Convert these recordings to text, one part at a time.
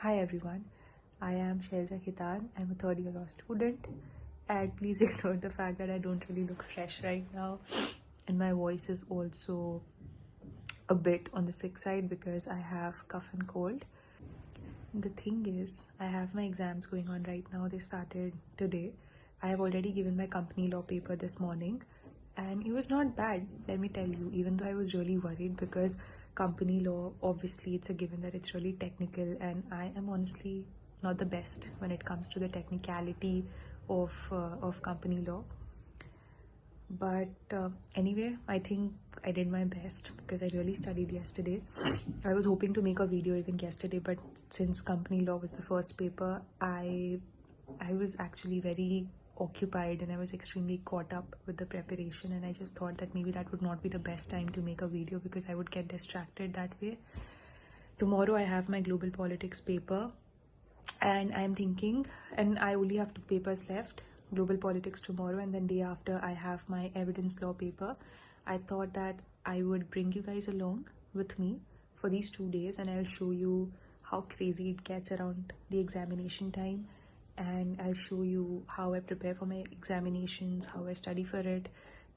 Hi everyone, I am Shailja Khitan. I'm a third year law student, and please ignore the fact that I don't really look fresh right now, and my voice is also a bit on the sick side because I have cough and cold. The thing is, I have my exams going on right now. They started today. I have already given my company law paper this morning, and it was not bad, let me tell you, even though I was really worried because company law, obviously it's a given that it's really technical, and I am honestly not the best when it comes to the technicality of company law. But anyway, I think I did my best because I really studied yesterday. I was hoping to make a video even yesterday, but since company law was the first paper, I was actually very occupied and I was extremely caught up with the preparation, and I just thought that maybe that would not be the best time to make a video because I would get distracted that way. Tomorrow I have my global politics paper, and I'm thinking, and I only have 2 papers left, global politics tomorrow, and then day after I have my evidence law paper. I thought that I would bring you guys along with me for these 2 days, and I'll show you how crazy it gets around the examination time, and I'll show you how I prepare for my examinations, how I study for it,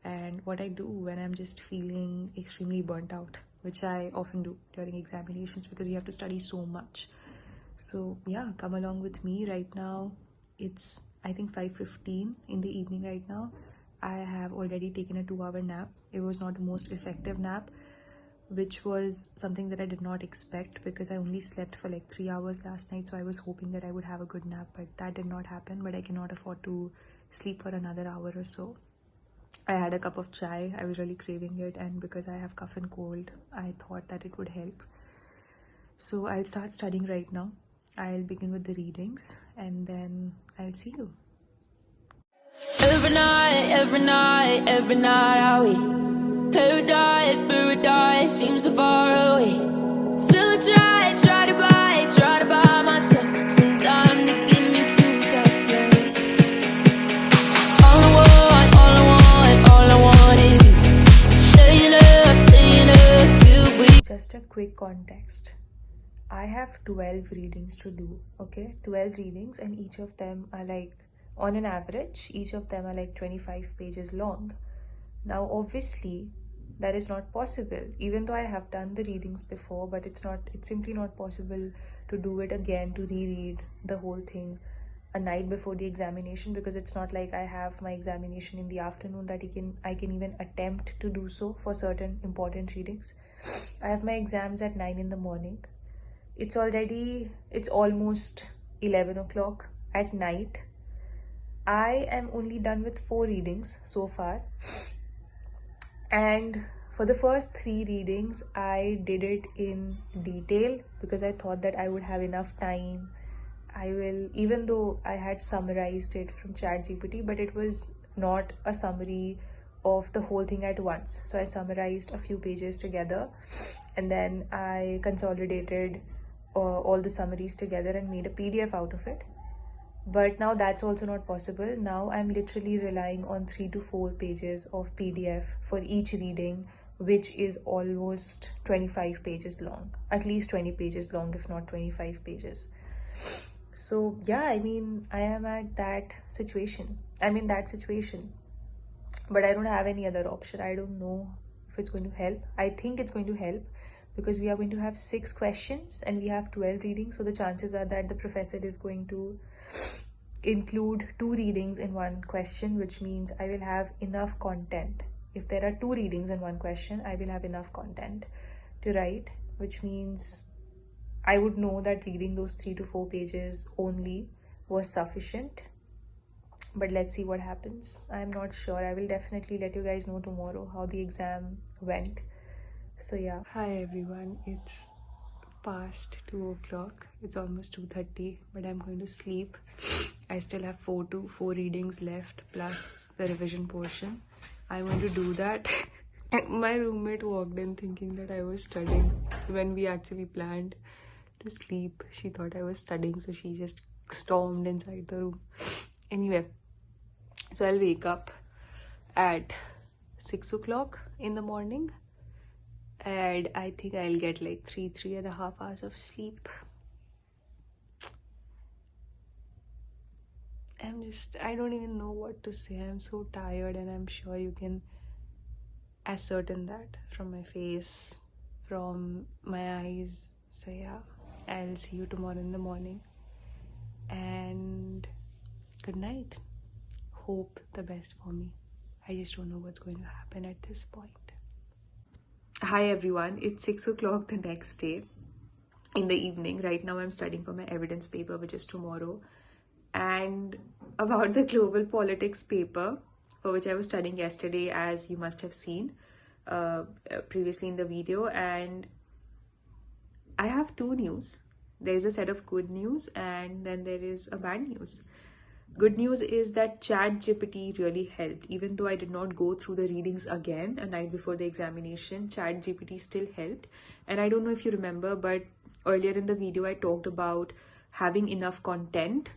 and what I do when I'm just feeling extremely burnt out, which I often do during examinations because you have to study so much. So yeah, come along with me. Right now it's I think 5:15 in the evening right now. I have already taken a 2-hour nap. It was not the most effective nap, which was something that I did not expect because I only slept for like 3 hours last night. So I was hoping that I would have a good nap, but that did not happen. But I cannot afford to sleep for another hour or so. I had a cup of chai. I was really craving it, and because I have cough and cold, I thought that it would help. So I'll start studying right now. I'll begin with the readings and then I'll see you. Every night I wait. Paradise seems so far away. Still I try to buy myself some time to get me to that place. All I want is you. Staying up till we. Just a quick context. I have 12 readings to do, okay? 12 readings, and each of them are like, on an average, each of them are like 25 pages long. Now, obviously, that is not possible, even though I have done the readings before, but it's simply not possible to do it again, to reread the whole thing a night before the examination, because it's not like I have my examination in the afternoon that I can even attempt to do so for certain important readings. I have my exams at 9 in the morning. It's almost 11 o'clock at night. I am only done with 4 readings so far, and for the first 3 readings I did it in detail because I thought that I would have enough time. Even though I had summarized it from ChatGPT, but it was not a summary of the whole thing at once. So I summarized a few pages together, and then I consolidated all the summaries together and made a PDF out of it. But now that's also not possible. Now I'm literally relying on 3 to 4 pages of PDF for each reading, which is almost 25 pages long, at least 20 pages long, if not 25 pages. So yeah, I mean, I am at that situation. I'm in that situation, but I don't have any other option. I don't know if it's going to help. I think it's going to help because we are going to have 6 questions and we have 12 readings. So the chances are that the professor is going to include 2 readings in 1 question, which means I will have enough content. If there are 2 readings in 1 question, I will have enough content to write, which means I would know that reading those 3 to 4 pages only was sufficient. But let's see what happens. I'm not sure. I will definitely let you guys know tomorrow how the exam went. So yeah. Hi everyone, it's past 2 o'clock. It's almost 2:30, but I'm going to sleep. I still have 4 readings left plus the revision portion. I'm going to do that. My roommate walked in thinking that I was studying when we actually planned to sleep. She thought I was studying, so she just stormed inside the room. Anyway, so I'll wake up at 6 o'clock in the morning, and I think I'll get like 3.5 hours of sleep. I don't even know what to say. I'm so tired, and I'm sure you can ascertain that from my face, from my eyes. So, yeah, I'll see you tomorrow in the morning. And good night. Hope the best for me. I just don't know what's going to happen at this point. Hi everyone, it's 6 o'clock the next day in the evening. Right now I'm studying for my evidence paper, which is tomorrow. And about the global politics paper, for which I was studying yesterday, as you must have seen previously in the video. And I have two news. There is a set of good news, and then there is a bad news. Good news is that ChatGPT really helped. Even though I did not go through the readings again a night before the examination, ChatGPT still helped. And I don't know if you remember, but earlier in the video I talked about having enough content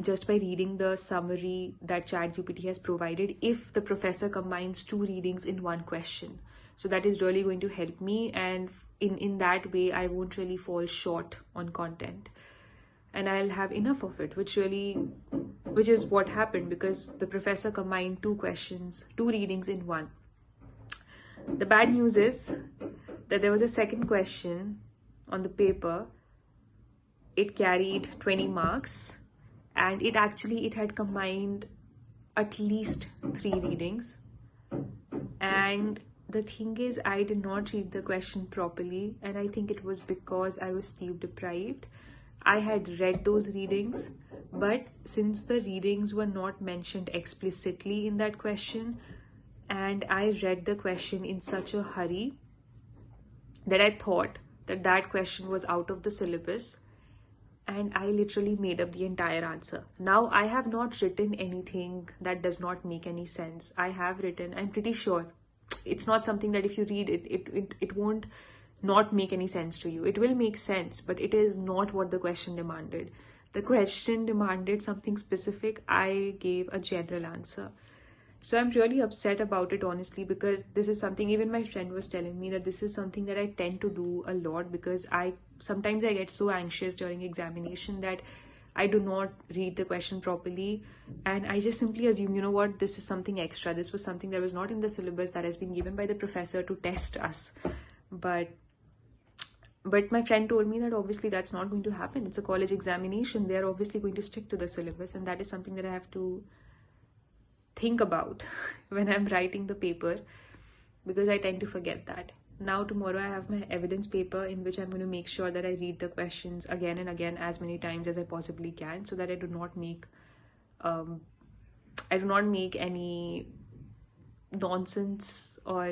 just by reading the summary that ChatGPT has provided if the professor combines two readings in one question. So that is really going to help me, and in that way I won't really fall short on content. And I'll have enough of it, which is what happened, because the professor combined two readings in one. The bad news is that there was a second question on the paper. It carried 20 marks, and it had combined at least 3 readings. And the thing is, I did not read the question properly, and I think it was because I was sleep deprived. I had read those readings, but since the readings were not mentioned explicitly in that question, and I read the question in such a hurry that I thought that question was out of the syllabus, and I literally made up the entire answer. Now, I have not written anything that does not make any sense. I'm pretty sure it's not something that if you read it won't not make any sense to you. It will make sense, but it is not what the question demanded. The question demanded something specific. I gave a general answer. So I'm really upset about it, honestly, because this is something, even my friend was telling me that this is something that I tend to do a lot, because sometimes I get so anxious during examination that I do not read the question properly, and I just simply assume, you know what, this is something extra. This was something that was not in the syllabus, that has been given by the professor to test us. But my friend told me that obviously that's not going to happen. It's a college examination. They're obviously going to stick to the syllabus, and that is something that I have to think about when I'm writing the paper, because I tend to forget that. Now tomorrow I have my evidence paper, in which I'm going to make sure that I read the questions again and again, as many times as I possibly can, so that I do not make any nonsense or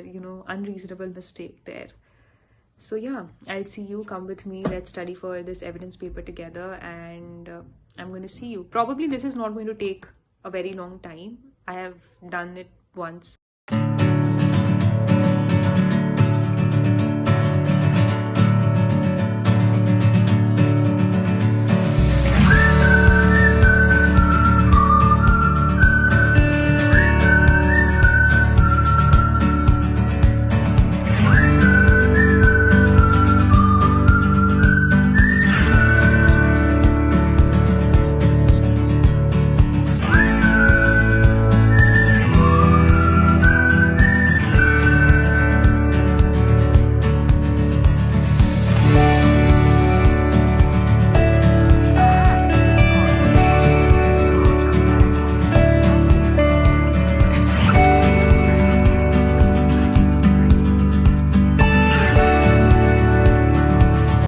unreasonable mistake there. So yeah, I'll see you. Come with me. Let's study for this evidence paper together, and I'm going to see you. Probably this is not going to take a very long time. I have done it once.